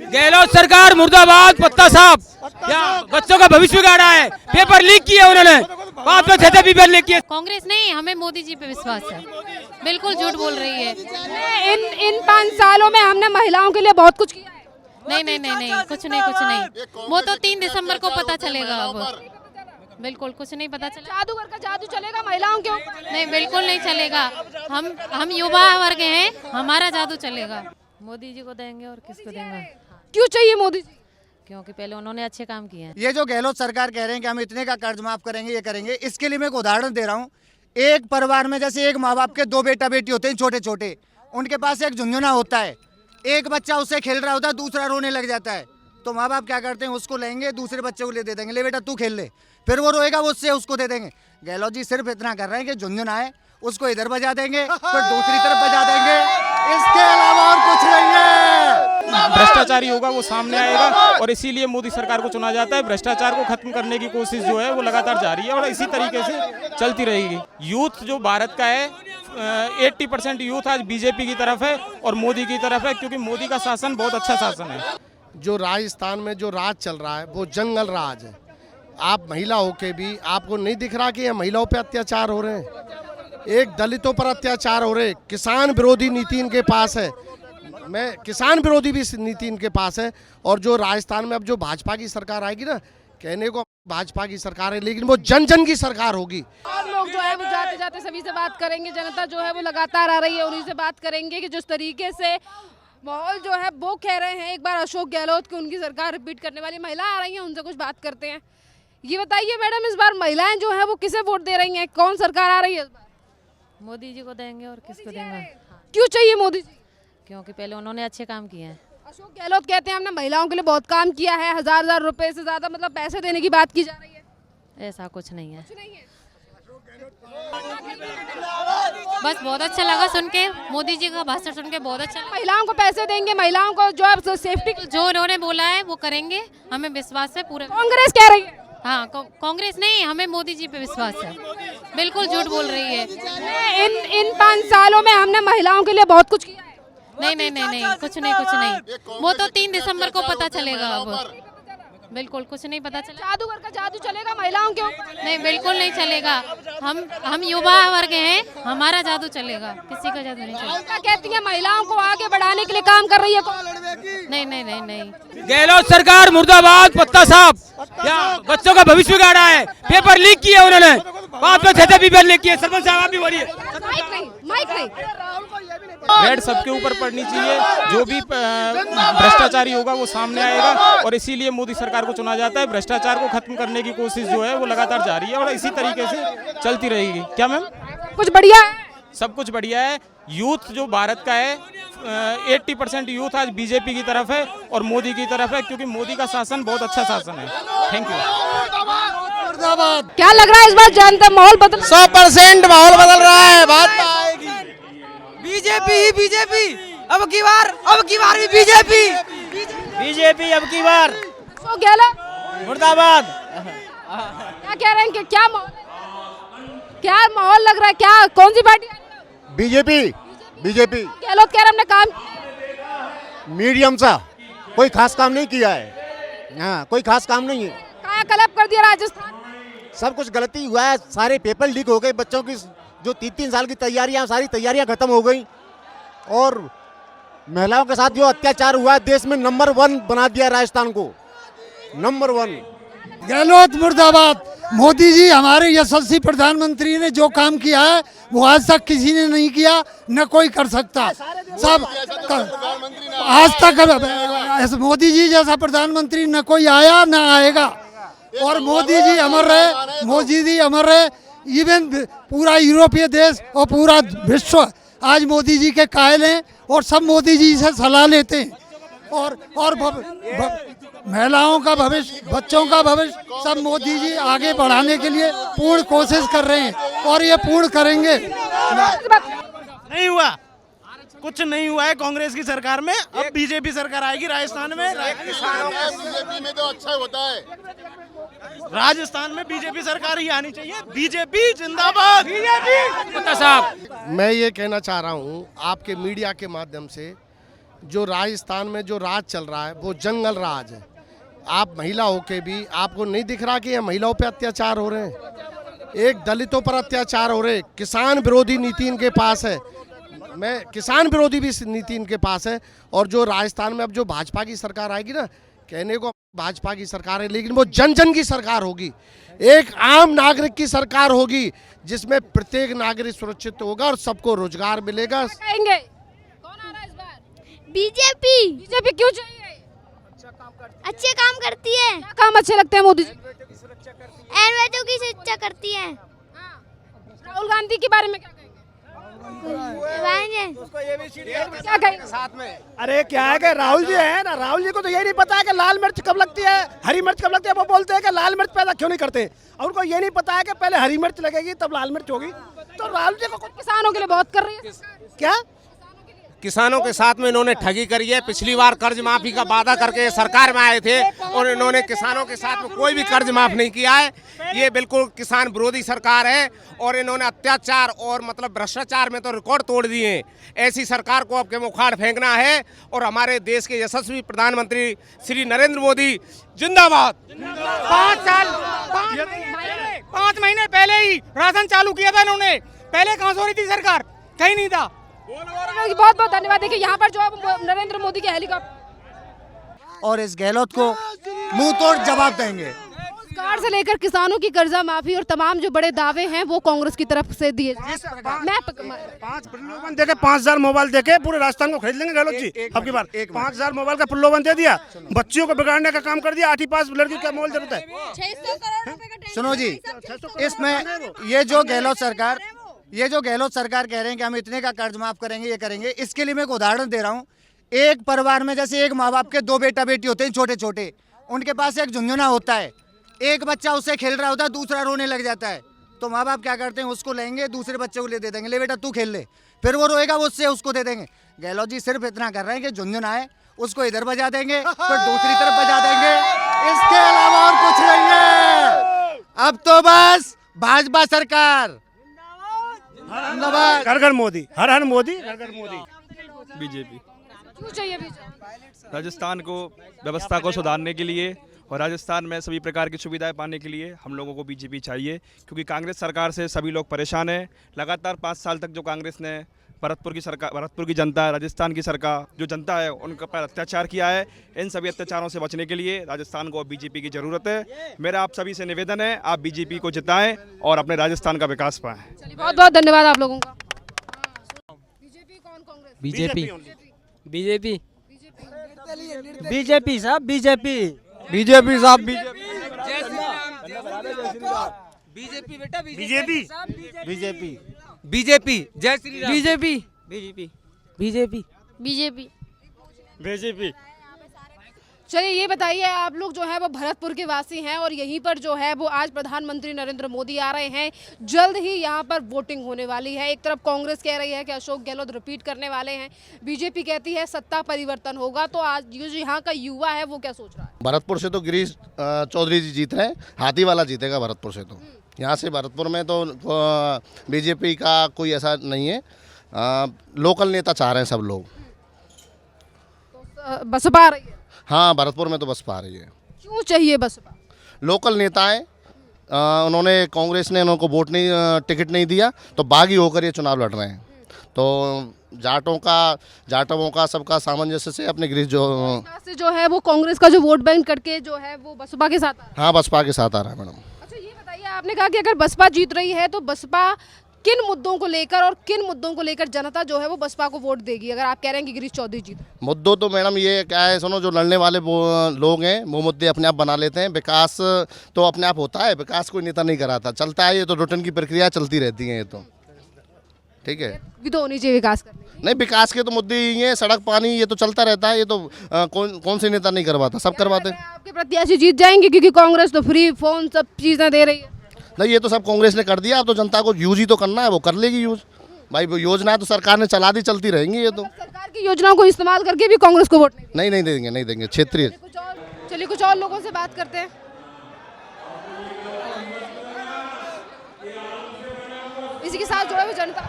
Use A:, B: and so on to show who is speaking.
A: गहलोत सरकार मुर्दाबाद, पत्ता साफ। क्या बच्चों का भविष्य बिगाड़ा है, पेपर लीक किया उन्होंने, 5 पेपर लीक किए।
B: कांग्रेस नहीं, हमें मोदी जी पे विश्वास है। बिल्कुल झूठ बोल रही है।
C: इन 5 सालों में हमने महिलाओं के लिए बहुत कुछ किया है।
B: नहीं, कुछ नहीं। वो तो 3 दिसंबर को पता चलेगा। अब बिल्कुल कुछ नहीं पता चला।
C: जादूगर का जादू चलेगा महिलाओं के ऊपर?
B: नहीं, बिल्कुल नहीं चलेगा। हम युवा वर्ग हैं, हमारा जादू चलेगा। मोदी जी को देंगे और किसको देंगे?
C: क्यों चाहिए मोदी जी?
B: क्योंकि पहले उन्होंने अच्छे काम किए हैं।
D: ये जो गहलोत सरकार कह रहे हैं कि हम इतने का कर्ज माफ करेंगे, ये करेंगे, इसके लिए मैं एक उदाहरण दे रहा हूँ। एक परिवार में जैसे एक माँ बाप के 2 बेटा बेटी होते हैं छोटे छोटे, उनके पास एक झुंझुना होता है, एक बच्चा उससे खेल रहा होता है, दूसरा रोने लग जाता है, तो माँ बाप क्या करते हैं, उसको लेंगे, दूसरे बच्चे को ले दे देंगे, ले बेटा तू खेल ले, फिर वो रोएगा, वो उससे उसको दे देंगे। गहलोत जी सिर्फ इतना कर रहे हैं कि झुंझुना है, उसको इधर बजा देंगे, फिर दूसरी तरफ बजा देंगे, इसके अलावा और कुछ नहीं है।
E: भ्रष्टाचारी होगा वो सामने आएगा और इसीलिए मोदी सरकार को चुना जाता है। भ्रष्टाचार को खत्म करने की कोशिश जो है वो लगातार जारी है और इसी तरीके से चलती रहेगी। यूथ जो भारत का है, 80% यूथ आज बीजेपी की तरफ है और मोदी की तरफ है, क्योंकि मोदी का शासन बहुत अच्छा शासन है।
F: जो राजस्थान में जो राज चल रहा है वो जंगल राज है। आप महिला होके भी आपको नहीं दिख रहा कि ये महिलाओं पे अत्याचार हो रहे हैं, एक दलितों पर अत्याचार हो रहे, किसान विरोधी नीति इनके पास है, मैं किसान विरोधी भी नीति इनके पास है। और जो राजस्थान में अब जो भाजपा की सरकार आएगी ना, कहने को भाजपा की सरकार है लेकिन वो जन जन की सरकार होगी।
C: और लोग जो है वो जाते जाते सभी से बात करेंगे, जनता जो है वो लगातार आ रही है, उन्हीं से बात करेंगे कि जिस तरीके से माहौल जो है वो कह रहे हैं एक बार अशोक गहलोत की उनकी सरकार रिपीट करने वाली। महिलाएं आ रही हैं, उनसे कुछ बात करते हैं। ये बताइए मैडम, इस बार महिलाएं जो है वो किसे वोट दे रही हैं, कौन सरकार आ रही है इस बार?
B: मोदी जी को देंगे और किसको देंगे?
C: क्यों चाहिए मोदी जी?
B: क्योंकि पहले उन्होंने अच्छे काम किए हैं।
C: अशोक गहलोत कहते हैं हमने महिलाओं के लिए बहुत काम किया है, 1000 रुपए से ज्यादा मतलब पैसे देने की बात की जा रही है।
B: ऐसा कुछ नहीं है। बस बहुत अच्छा लगा सुन के, मोदी जी का भाषण सुन के बहुत अच्छा लगा।
C: महिलाओं को पैसे देंगे, महिलाओं को जो है सेफ्टी,
B: जो उन्होंने बोला है वो करेंगे, हमें विश्वास है पूरा।
C: कांग्रेस कह रही है।
B: हाँ, कांग्रेस नहीं, हमें मोदी जी पे विश्वास है। बिल्कुल झूठ बोल रही है।
C: इन 5 सालों में हमने महिलाओं के लिए बहुत कुछ किया है।
B: नहीं, कुछ नहीं। वो तो 3 दिसंबर को पता चलेगा। अब बिल्कुल कुछ नहीं पता चला।
C: जादूगर का जादू चलेगा महिलाओं के ऊपर? नहीं,
B: बिल्कुल नहीं चलेगा। हम युवा वर्ग हैं, हमारा जादू चलेगा, किसी का जादू नहीं चलेगा।
C: कहती है महिलाओं को आगे बढ़ाने के लिए काम कर रही है।
B: नहीं।
A: गहलोत सरकार मुर्दाबाद, पत्ता साफ। क्या बच्चों का भविष्य बिगाड़ा है, पेपर लीक किया उन्होंने, 5 पेपर लीक किए। सरपंच साहब आप भी बोलिए।
C: माइक नहीं।
E: रेड सबके ऊपर पड़नी चाहिए, जो भी भ्रष्टाचारी होगा वो सामने आएगा और इसीलिए मोदी सरकार को चुना जाता है। भ्रष्टाचार को खत्म करने की कोशिश जो है वो लगातार जारी है और इसी तरीके से चलती रहेगी। क्या मैम?
C: कुछ बढ़िया है,
E: सब कुछ बढ़िया है। यूथ जो भारत का है, 80% यूथ आज बीजेपी की तरफ है और मोदी की तरफ है, क्योंकि मोदी का शासन बहुत अच्छा शासन है। Thank you.
C: क्या लग रहा है इस बार जनता माहौल बदल?
D: 100% माहौल बदल रहा है। बात आएगी
A: बीजेपी अब की बार भी बीजेपी अब की बार।
C: अशोक गहलोत
A: मुर्दाबाद।
C: क्या कह रहे हैं कि क्या माहौल लग रहा है, क्या कौन सी पार्टी?
D: बीजेपी
C: गहलोत कह रहे हमने काम
D: मीडियम सा, कोई खास काम नहीं किया है। हाँ, कोई खास काम नहीं है।
C: कायाकल्प कर दिया राजस्थान।
D: सब कुछ गलती हुआ है, सारे पेपर लीक हो गए, बच्चों की जो 3-3 साल की तैयारियां, सारी तैयारियां खत्म हो गई और महिलाओं के साथ जो अत्याचार हुआ है, देश में नंबर 1 बना दिया राजस्थान को, नंबर 1।
G: गहलोत मुर्दाबाद। मोदी जी हमारे यशस्वी प्रधानमंत्री ने जो काम किया है वो आज तक किसी ने नहीं किया, न कोई कर सकता। सब आज तक मोदी जी जैसा प्रधानमंत्री न कोई आया न आएगा। और मोदी जी अमर रहे, मोदी जी अमर रहे। इवन पूरा यूरोपीय देश और पूरा विश्व आज मोदी जी के कायल हैं और सब मोदी जी से सलाह लेते हैं। और महिलाओं का भविष्य, बच्चों का भविष्य सब मोदी जी आगे बढ़ाने के लिए पूर्ण कोशिश कर रहे हैं और ये पूर्ण करेंगे।
H: नहीं हुआ, कुछ नहीं हुआ है कांग्रेस की सरकार में। अब बीजेपी सरकार आएगी राजस्थान में।
F: बीजेपी में तो अच्छा होता है,
H: राजस्थान में बीजेपी सरकार ही आनी चाहिए। बीजेपी जिंदाबाद।
A: पत्ता साफ।
F: मैं ये कहना चाह रहा हूँ आपके मीडिया के माध्यम से जो राजस्थान में जो राज चल रहा है वो जंगल राज है। आप महिला होके भी आपको नहीं दिख रहा कि ये महिलाओं पे अत्याचार हो रहे हैं, एक दलितों पर अत्याचार हो रहे हैं, किसान विरोधी नीति इनके पास है, मैं किसान विरोधी भी नीति इनके पास है। और जो राजस्थान में अब जो भाजपा की सरकार आएगी ना, कहने को भाजपा की सरकार है लेकिन वो जन जन की सरकार होगी, एक आम नागरिक की सरकार होगी जिसमें प्रत्येक नागरिक सुरक्षित होगा और सबको रोजगार मिलेगा।
C: कहेंगे कौन आ रहा है इस बार?
I: बीजेपी।
C: बीजेपी क्यों चाहिए?
I: अच्छे काम करती है,
C: क्या काम अच्छे लगते हैं मोदी जी?
I: एनवेटो की शिक्षा करती है।
C: राहुल गांधी के बारे में क्या कहेंगे? क्या कहेंगे साथ में?
H: अरे क्या है कि राहुल जी है ना, राहुल जी को तो ये नहीं पता है कि लाल मिर्च कब लगती है, हरी मिर्च कब लगती है। वो बोलते हैं कि लाल मिर्च पैदा क्यों नहीं करते, और उनको ये नहीं पता है कि पहले हरी मिर्च लगेगी तब लाल मिर्च होगी। तो राहुल जी को
C: किसानों के लिए बहुत कर रही है
H: क्या,
J: किसानों के साथ में इन्होंने ठगी करी है। पिछली बार कर्ज माफी का वादा करके सरकार में आए थे और इन्होंने किसानों के साथ में कोई भी कर्ज माफ नहीं किया है। ये बिल्कुल किसान विरोधी सरकार है और इन्होंने अत्याचार और मतलब भ्रष्टाचार में तो रिकॉर्ड तोड़ दिए हैं। ऐसी सरकार को अब के मुखाड़ फेंकना है और हमारे देश के यशस्वी प्रधानमंत्री श्री नरेंद्र मोदी जिंदाबाद।
A: 5 महीने पहले ही राशन चालू किया था इन्होंने, पहले कहाँ से हो रही थी सरकार, कहीं नहीं था।
C: बहुत बहुत धन्यवाद। देखिए यहाँ पर जो है नरेंद्र मोदी के हेलीकॉप्टर
D: और इस गहलोत को मुंह तोड़ जवाब देंगे।
C: कार से लेकर किसानों की कर्जा माफी और तमाम जो बड़े दावे हैं वो कांग्रेस की तरफ से दिए। मैं
H: 5 प्रलोभन देके 5000 मोबाइल देके पूरे राजस्थान को खरीद लेंगे गहलोत जी। अब की बार 5000 मोबाइल का प्रलोभन दे दिया, बच्चियों को बिगाड़ने का काम कर दिया। 8 पास लड़की क्या मोल जरूरत है?
I: 600 करोड़ रुपए का
D: सुनो जी, इसमें ये जो गहलोत सरकार कह रहे हैं कि हम इतने का कर्ज माफ करेंगे, ये करेंगे, इसके लिए मैं एक उदाहरण दे रहा हूँ। एक परिवार में जैसे एक माँ बाप के 2 बेटा बेटी होते हैं छोटे छोटे, उनके पास एक झुंझुना होता है, एक बच्चा उससे खेल रहा होता है, दूसरा रोने लग जाता है, तो माँ बाप क्या करते हैं, उसको लेंगे, दूसरे बच्चे को ले दे देंगे, ले बेटा तू खेल ले, फिर वो रोएगा, वो उससे उसको दे देंगे। गहलोत जी सिर्फ इतना कर रहे हैं कि झुंझुना है उसको इधर बजा देंगे फिर दूसरी तरफ बजा देंगे, इसके अलावा और कुछ नहीं है। अब तो बस भाजपा सरकार,
H: घर घर मोदी, हर हर मोदी, घर घर मोदी।
K: बीजेपी
C: क्यों चाहिए बीजेपी?
K: राजस्थान को व्यवस्था को सुधारने के लिए और राजस्थान में सभी प्रकार की सुविधाएं पाने के लिए हम लोगों को बीजेपी चाहिए, क्योंकि कांग्रेस सरकार से सभी लोग परेशान हैं। लगातार 5 साल तक जो कांग्रेस ने भरतपुर की सरकार, भरतपुर की जनता, राजस्थान की सरकार जो जनता है उनके पर अत्याचार किया है। इन सभी अत्याचारों से बचने के लिए राजस्थान को बीजेपी की जरूरत है। मेरा आप सभी से निवेदन है, आप बीजेपी को जिताएं और अपने राजस्थान का विकास पाएं।
C: चलिए बहुत बहुत धन्यवाद आप लोगों का। बीजेपी कौन कांग्रेस?
A: बीजेपी बीजेपी
H: बीजेपी साहब, बीजेपी
A: बीजेपी साहब,
J: बीजेपी बेटा
H: बीजेपी बीजेपी
J: बीजेपी जय Shri Ram.
A: BJP BJP BJP
C: BJP.
H: BJP.
C: चलिए ये बताइए, आप लोग जो है वो भरतपुर के वासी हैं और यहीं पर जो है वो आज प्रधानमंत्री नरेंद्र मोदी आ रहे हैं। जल्द ही यहाँ पर वोटिंग होने वाली है। एक तरफ कांग्रेस कह रही है कि अशोक गहलोत रिपीट करने वाले हैं, बीजेपी कहती है सत्ता परिवर्तन होगा। तो आज जो यहाँ का युवा है वो क्या सोच रहा है?
F: भरतपुर से तो गिरीश चौधरी जी जीत रहे हैं, हाथी वाला जीतेगा भरतपुर से। तो यहाँ से भरतपुर में तो बीजेपी का कोई ऐसा नहीं है, लोकल नेता चाह रहे हैं सब लोग।
C: तो बसपा आ रही है?
F: हाँ, भरतपुर में तो बसपा आ रही है।
C: क्यों चाहिए बसपा?
F: लोकल नेता है, उन्होंने कांग्रेस ने उनको वोट नहीं, टिकट नहीं दिया तो बागी होकर ये चुनाव लड़ रहे हैं। तो जाटों का सबका सामंजस्य से अपने गिरीश
C: जो है वो कांग्रेस का जो वोट बैंक करके जो है वो बसपा के साथ आ रहा है।
F: हाँ, बसपा के साथ आ रहा है मैडम।
C: अच्छा ये बताइए, आपने कहा कि अगर बसपा जीत रही है तो बसपा किन मुद्दों को लेकर और किन मुद्दों को लेकर जनता जो है वो बसपा को वोट देगी, अगर आप कह रहे हैं कि गिरीश चौधरी जीत?
F: मुद्दों तो मैडम ये क्या है, सुनो, जो लड़ने वाले वो लोग हैं वो मुद्दे अपने आप बना लेते हैं। विकास तो अपने आप होता है, विकास कोई नेता नहीं कराता, चलता है, ये तो रूटीन की प्रक्रिया चलती रहती है। ये तो ठीक है,
C: भी तो होनी चाहिए विकास करने।
F: नहीं, विकास के तो मुद्दे ही हैं, सड़क पानी ये तो चलता रहता है। ये तो कौन से नेता नहीं करवाता, सब करवाते हैं।
C: आपके प्रत्याशी जीत जाएंगे क्योंकि कांग्रेस तो फ्री फोन सब चीजें दे रही है?
F: नहीं, ये तो सब कांग्रेस ने कर दिया। अब तो जनता को यूज ही तो करना है, वो कर लेगी यूज। भाई वो योजना तो सरकार ने चला दी, चलती रहेंगी। ये तो
C: सरकार की योजनाओं को इस्तेमाल करके भी कांग्रेस को वोट
F: नहीं देंगे क्षेत्रीय।
C: चलिए कुछ और लोगों से बात करते हैं। इसी के साथ जुड़े हुए जनता